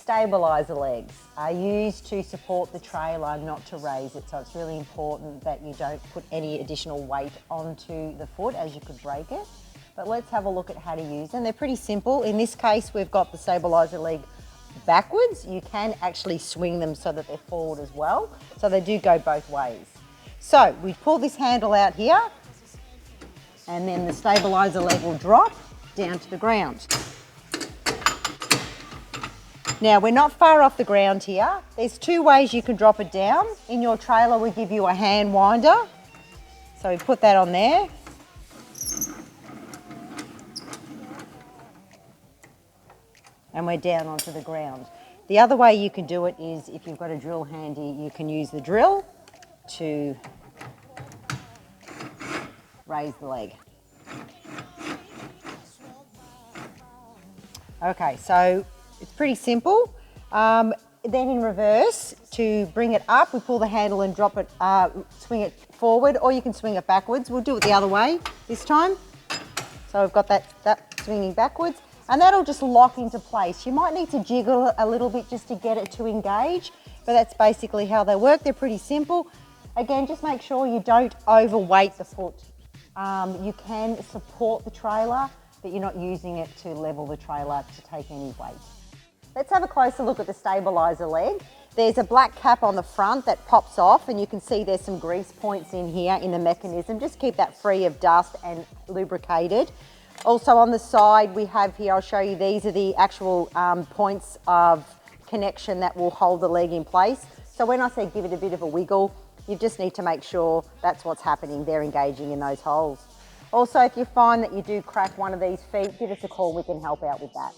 Stabiliser legs are used to support the trailer, not to raise it. So it's really important that you don't put any additional weight onto the foot, as you could break it. But let's have a look at how to use them. They're pretty simple. In this case, we've got the stabiliser leg backwards. You can actually swing them so that they're forward as well. So they do go both ways. So we pull this handle out here, and then the stabiliser leg will drop down to the ground. Now, we're not far off the ground here. There's two ways you can drop it down. In your trailer, we give you a hand winder. So we put that on there. And we're down onto the ground. The other way you can do it is, if you've got a drill handy, you can use the drill to raise the leg. Okay, so it's pretty simple. Then in reverse, to bring it up, we pull the handle and drop it, swing it forward, or you can swing it backwards. We'll do it the other way this time. So we've got that swinging backwards, and that'll just lock into place. You might need to jiggle a little bit just to get it to engage, but that's basically how they work. They're pretty simple. Again, just make sure you don't overweight the foot. You can support the trailer, but you're not using it to level the trailer to take any weight. Let's have a closer look at the stabiliser leg. There's a black cap on the front that pops off, and you can see there's some grease points in here in the mechanism. Just keep that free of dust and lubricated. Also on the side we have here, I'll show you, these are the actual points of connection that will hold the leg in place. So when I say give it a bit of a wiggle, you just need to make sure that's what's happening. They're engaging in those holes. Also, if you find that you do crack one of these feet, give us a call, we can help out with that.